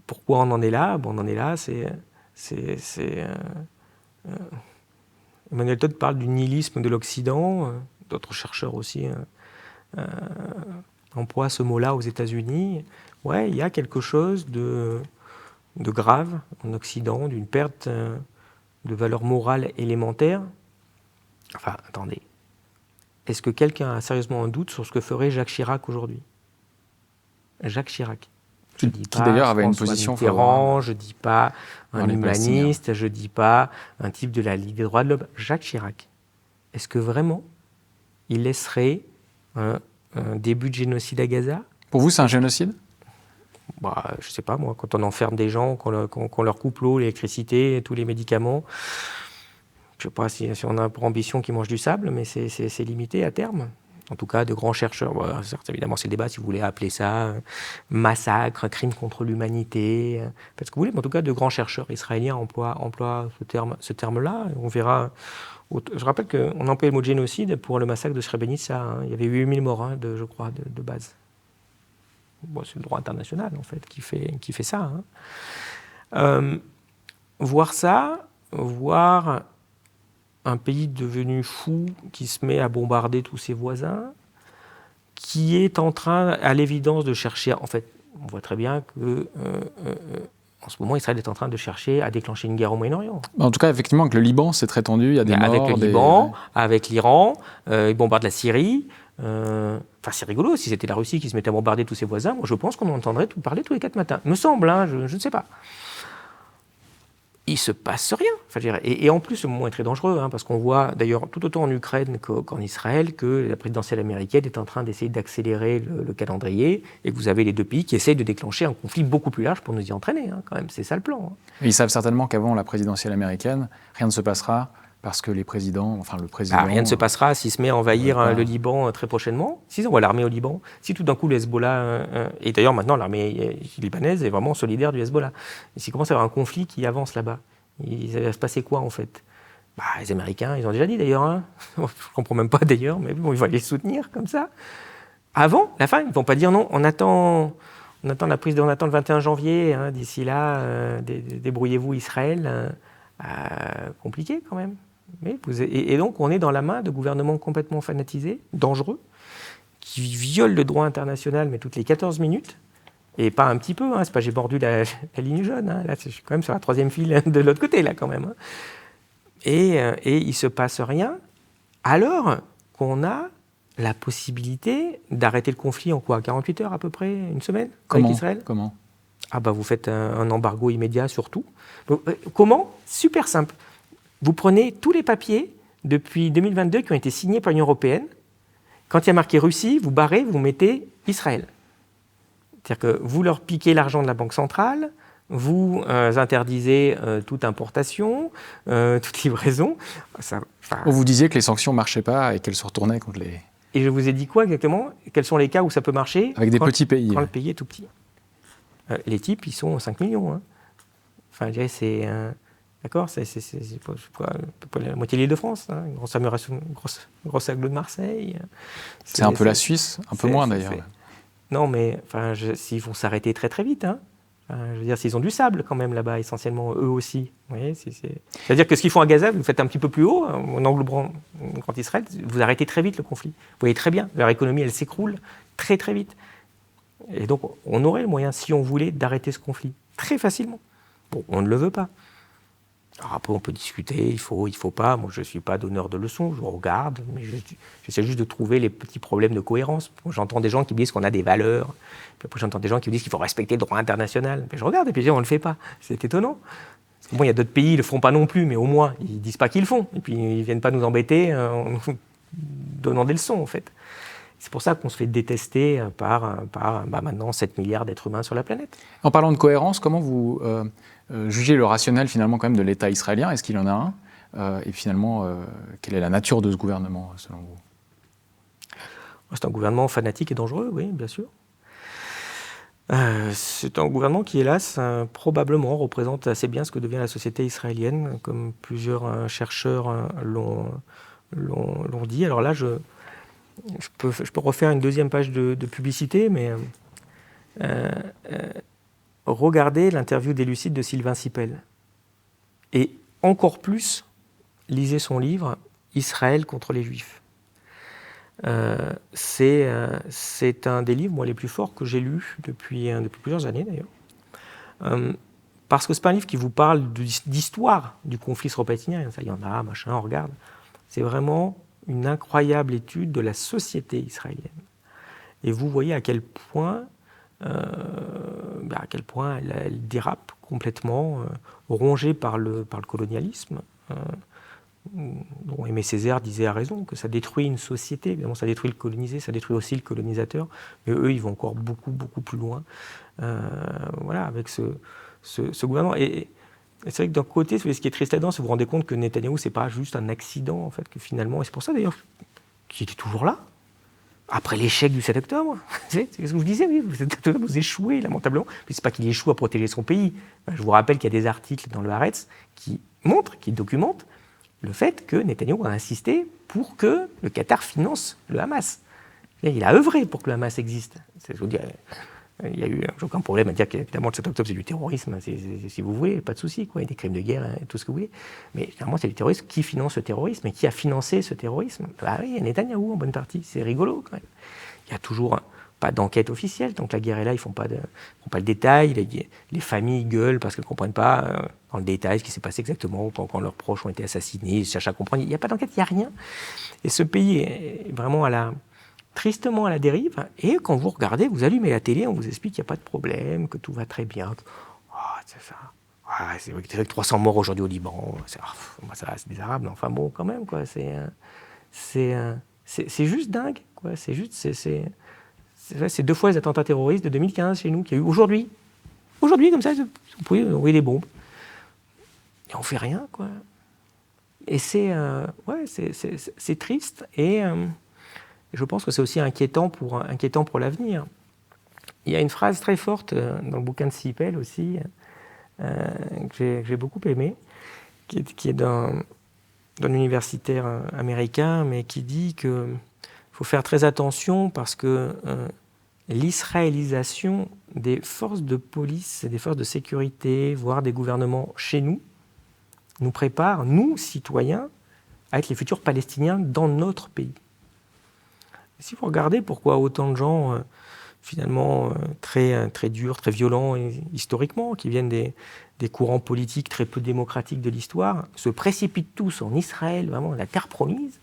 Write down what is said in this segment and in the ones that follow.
Pourquoi on en est là? On en est là, Emmanuel Todd parle du nihilisme de l'Occident. D'autres chercheurs aussi emploient ce mot-là aux États-Unis. Ouais, il y a quelque chose de grave en Occident, d'une perte de valeurs morales élémentaires. Enfin, attendez. Est-ce que quelqu'un a sérieusement un doute sur ce que ferait Jacques Chirac aujourd'hui? Jacques Chirac. Je dis qui pas d'ailleurs avait une François position Mitterrand, favorable. je dis pas un humaniste, je dis pas un type de la Ligue des droits de l'homme. Jacques Chirac. Est-ce que vraiment il laisserait un début de génocide à Gaza? Pour vous, c'est un génocide? Je sais pas moi, quand on enferme des gens, qu'on leur coupe l'eau, l'électricité, tous les médicaments, je sais pas si on a pour ambition qu'ils mangent du sable, mais c'est limité à terme. En tout cas, de grands chercheurs, certes, évidemment, c'est le débat, si vous voulez appeler ça massacre, crime contre l'humanité, faites ce que vous voulez, mais en tout cas, de grands chercheurs israéliens emploient ce terme-là. On verra. Je rappelle qu'on employait le mot génocide pour le massacre de Srebrenica. Il y avait 8000 morts, je crois, de base. C'est le droit international, en fait, qui fait ça. Voir ça, voir un pays devenu fou qui se met à bombarder tous ses voisins, qui est en train, à l'évidence, de chercher... En fait, on voit très bien que... en ce moment, Israël est en train de chercher à déclencher une guerre au Moyen-Orient. En tout cas, effectivement, avec le Liban, c'est très tendu, il y a des morts. Avec le Liban, avec l'Iran, ils bombardent la Syrie. C'est rigolo, si c'était la Russie qui se mettait à bombarder tous ses voisins, moi je pense qu'on entendrait parler tous les 4 matins. Me semble, je ne sais pas. Il se passe rien. Et en plus, ce moment est très dangereux, parce qu'on voit, d'ailleurs, tout autant en Ukraine qu'en Israël, que la présidentielle américaine est en train d'essayer d'accélérer le calendrier, et que vous avez les deux pays qui essayent de déclencher un conflit beaucoup plus large pour nous y entraîner, quand même. C'est ça le plan. Ils savent certainement qu'avant la présidentielle américaine, rien ne se passera, parce que le président... rien ne se passera s'il se met à envahir le Liban très prochainement. S'ils envoient l'armée au Liban, si tout d'un coup le Hezbollah... et d'ailleurs maintenant l'armée libanaise est vraiment solidaire du Hezbollah. Et s'il commence à y avoir un conflit qui avance là-bas, il va se passer quoi en fait? Les Américains, ils ont déjà dit d'ailleurs, je ne comprends même pas d'ailleurs, mais bon, ils vont les soutenir comme ça. Avant la fin, ils ne vont pas dire non, on attend le 21 janvier, d'ici là, débrouillez-vous Israël, compliqué quand même. Et donc, on est dans la main de gouvernements complètement fanatisés, dangereux, qui violent le droit international, mais toutes les 14 minutes, et pas un petit peu, c'est pas j'ai mordu la ligne jaune, là, je suis quand même sur la 3e file de l'autre côté, là, quand même. Et il se passe rien, alors qu'on a la possibilité d'arrêter le conflit en 48 heures à peu près, une semaine, avec Israël. Comment? Vous faites un embargo immédiat sur tout. Comment? Super simple. Vous prenez tous les papiers depuis 2022 qui ont été signés par l'Union européenne. Quand il y a marqué Russie, vous barrez, vous mettez Israël. C'est-à-dire que vous leur piquez l'argent de la Banque centrale, vous interdisez toute importation, toute livraison. Vous disiez que les sanctions ne marchaient pas et qu'elles se retournaient contre les... Et je vous ai dit quoi exactement? Quels sont les cas où ça peut marcher? Avec des petits pays. Quand le pays est tout petit. Les types, ils sont 5 millions. Je dirais, c'est... D'accord, c'est pas la moitié de l'Île-de-France, une grosse agglomération, grosse aglo de Marseille. C'est un peu la Suisse, un peu moins d'ailleurs. Non, mais s'ils vont s'arrêter très très vite, je veux dire, s'ils ont du sable quand même là-bas, essentiellement, eux aussi. Vous voyez, c'est-à-dire que ce qu'ils font à Gaza, vous le faites un petit peu plus haut, en englobant contre Israël, vous arrêtez très vite le conflit. Vous voyez très bien, leur économie, elle s'écroule très très vite. Et donc, on aurait le moyen, si on voulait, d'arrêter ce conflit très facilement. Bon, on ne le veut pas. Alors après, on peut discuter, il faut pas. Moi, je ne suis pas donneur de leçons, je regarde, mais j'essaie juste de trouver les petits problèmes de cohérence. J'entends des gens qui me disent qu'on a des valeurs, puis après j'entends des gens qui me disent qu'il faut respecter le droit international. Mais je regarde et puis je dis, on ne le fait pas. C'est étonnant. Bon, il y a d'autres pays qui ne le font pas non plus, mais au moins, ils ne disent pas qu'ils le font. Et puis, ils ne viennent pas nous embêter en nous donnant des leçons, en fait. C'est pour ça qu'on se fait détester par maintenant 7 milliards d'êtres humains sur la planète. En parlant de cohérence, comment vous jugez le rationnel finalement quand même de l'État israélien? Est-ce qu'il y en a un? Et finalement, quelle est la nature de ce gouvernement selon vous? C'est un gouvernement fanatique et dangereux, oui, bien sûr. C'est un gouvernement qui, hélas, probablement représente assez bien ce que devient la société israélienne, comme plusieurs chercheurs l'ont dit. Alors là, je peux refaire une deuxième page de publicité, mais regardez l'interview des Lucides de Sylvain Sipel. Et encore plus, lisez son livre « Israël contre les Juifs ». C'est un des livres, moi, les plus forts que j'ai lus depuis plusieurs années, d'ailleurs. Parce que ce n'est pas un livre qui vous parle d'histoire du conflit israélo-palestinien. Ça, il y en a, machin, on regarde. C'est vraiment une incroyable étude de la société israélienne. Et vous voyez à quel point elle dérape complètement, rongée par le colonialisme. Dont Aimé Césaire disait à raison que ça détruit une société. Évidemment, ça détruit le colonisé, ça détruit aussi le colonisateur. Mais eux, ils vont encore beaucoup, beaucoup plus loin. Voilà, avec ce gouvernement. Et c'est vrai que d'un côté, ce qui est triste là-dedans, c'est que vous vous rendez compte que Netanyahou, c'est pas juste un accident, en fait, que finalement, et c'est pour ça d'ailleurs qu'il était toujours là. Après l'échec du 7 octobre, c'est ce que je vous disais, oui, vous échouez lamentablement. Mais c'est pas qu'il échoue à protéger son pays. Je vous rappelle qu'il y a des articles dans le Haaretz qui montrent, qui documentent le fait que Netanyahou a insisté pour que le Qatar finance le Hamas. Il a œuvré pour que le Hamas existe. Je veux dire, il y a eu aucun problème à dire qu'évidemment le 7 octobre c'est du terrorisme, si vous voulez, pas de souci, quoi, il y a des crimes de guerre, tout ce que vous voulez. Mais finalement c'est du terrorisme. Qui finance ce terrorisme et qui a financé ce terrorisme? Bah oui, Netanyahou en bonne partie. C'est rigolo quand même. Il y a toujours pas d'enquête officielle, donc la guerre est là, ils font pas le détail. Les familles gueulent parce qu'elles ne comprennent pas dans le détail ce qui s'est passé exactement quand leurs proches ont été assassinés. Ils cherchent à comprendre. Il n'y a pas d'enquête, il n'y a rien. Et ce pays est vraiment tristement à la dérive. Et quand vous regardez, vous allumez la télé, on vous explique qu'il n'y a pas de problème, que tout va très bien. C'est ça. C'est vrai que 300 morts aujourd'hui au Liban. C'est des Arabes, mais enfin bon, quand même, quoi. C'est juste dingue, quoi. C'est 2 fois les attentats terroristes de 2015 chez nous qu'il y a eu aujourd'hui. Aujourd'hui, comme ça, vous pouvez envoyer des bombes. Et on ne fait rien, quoi. Et c'est triste. Et je pense que c'est aussi inquiétant pour l'avenir. Il y a une phrase très forte dans le bouquin de Sipel aussi, que j'ai beaucoup aimé, qui est d'un universitaire américain, mais qui dit qu'il faut faire très attention parce que l'israélisation des forces de police, des forces de sécurité, voire des gouvernements chez nous prépare, nous, citoyens, à être les futurs Palestiniens dans notre pays. Et si vous regardez pourquoi autant de gens, finalement, très durs, très violents historiquement, qui viennent des courants politiques très peu démocratiques de l'histoire, se précipitent tous en Israël, vraiment la terre promise,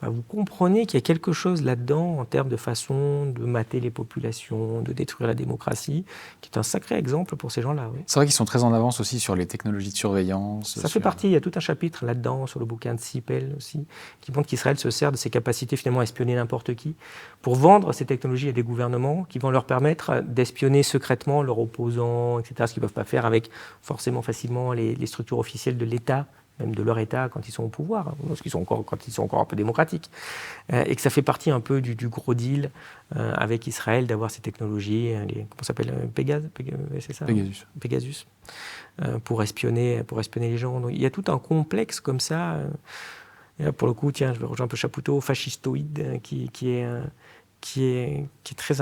vous comprenez qu'il y a quelque chose là-dedans en termes de façon de mater les populations, de détruire la démocratie, qui est un sacré exemple pour ces gens-là. Oui. C'est vrai qu'ils sont très en avance aussi sur les technologies de surveillance. Ça fait partie, il y a tout un chapitre là-dedans, sur le bouquin de Sipel aussi, qui montre qu'Israël se sert de ses capacités finalement à espionner n'importe qui, pour vendre ces technologies à des gouvernements qui vont leur permettre d'espionner secrètement leurs opposants, etc., ce qu'ils ne peuvent pas faire avec forcément facilement les structures officielles de l'État, même de leur État quand ils sont au pouvoir, quand ils sont encore un peu démocratiques, et que ça fait partie un peu du gros deal avec Israël d'avoir ces technologies, comment ça s'appelle, c'est ça, Pegasus, pour espionner les gens. Donc, il y a tout un complexe comme ça. Et là, pour le coup, tiens, je vais rejoindre un peu Chapoutot, fascistoïde, qui est très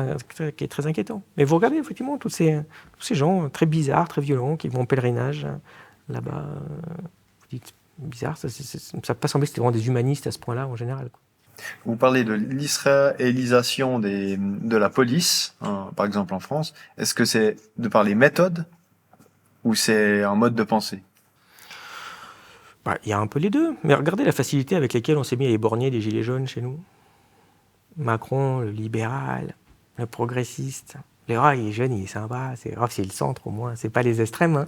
inquiétant. Mais vous regardez effectivement tous ces gens très bizarres, très violents, qui vont en pèlerinage là-bas. Bizarre, ça peut pas sembler que c'était vraiment des humanistes à ce point-là en général. Vous parlez de l'israélisation de la police, hein, par exemple en France. Est-ce que c'est de par les méthodes ou c'est un mode de pensée? Il y a un peu les deux. Mais regardez la facilité avec laquelle on s'est mis à éborgner des gilets jaunes chez nous. Macron, le libéral, le progressiste. Il est jeune, il est sympa, c'est grave, c'est le centre au moins, c'est pas les extrêmes. Hein.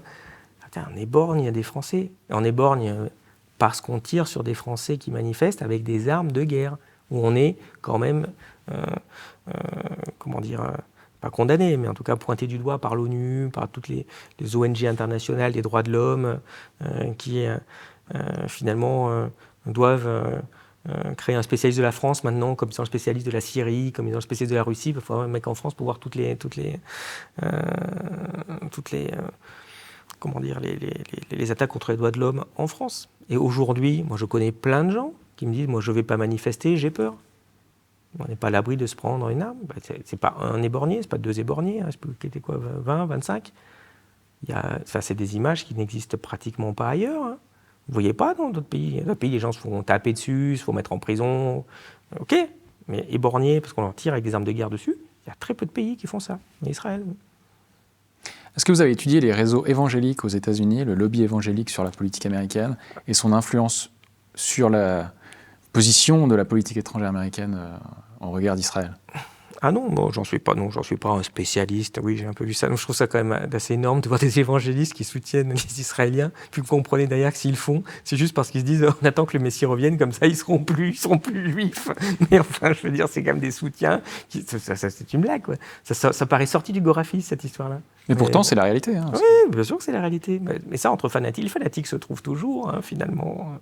On éborgne, il y a des Français. Et on éborgne parce qu'on tire sur des Français qui manifestent avec des armes de guerre, où on est quand même, pas condamné, mais en tout cas pointé du doigt par l'ONU, par toutes les ONG internationales des droits de l'homme, qui finalement doivent créer un spécialiste de la France maintenant, comme ils sont un spécialiste de la Syrie, comme ils sont un spécialiste de la Russie. Il faut avoir un mec en France pour voir toutes les attaques contre les droits de l'homme en France. Et aujourd'hui, moi je connais plein de gens qui me disent, moi je ne vais pas manifester, j'ai peur. On n'est pas à l'abri de se prendre une arme. C'est pas un éborgné, c'est pas 2 éborgnés, c'était quoi, 20, 25. C'est des images qui n'existent pratiquement pas ailleurs. Hein. Vous ne voyez pas dans d'autres pays. Dans d'autres pays, les gens se font taper dessus, se font mettre en prison. OK, mais éborgnés parce qu'on leur tire avec des armes de guerre dessus, il y a très peu de pays qui font ça. Mais Israël, oui. Est-ce que vous avez étudié les réseaux évangéliques aux États-Unis, le lobby évangélique sur la politique américaine et son influence sur la position de la politique étrangère américaine en regard d'Israël? Ah non, bon, j'en suis pas un spécialiste. Oui, j'ai un peu vu ça. Donc, je trouve ça quand même assez énorme de voir des évangélistes qui soutiennent les Israéliens. Puis vous comprenez d'ailleurs que s'ils le font, c'est juste parce qu'ils se disent on attend que le Messie revienne, comme ça ils seront plus juifs. Mais enfin, je veux dire, c'est quand même des soutiens. Ça, c'est une blague, quoi. Ça paraît sorti du Gorafi, cette histoire-là. Mais pourtant, c'est la réalité. Hein, oui, bien sûr que c'est la réalité. Mais ça, entre fanatiques, les fanatiques se trouvent toujours, hein, finalement.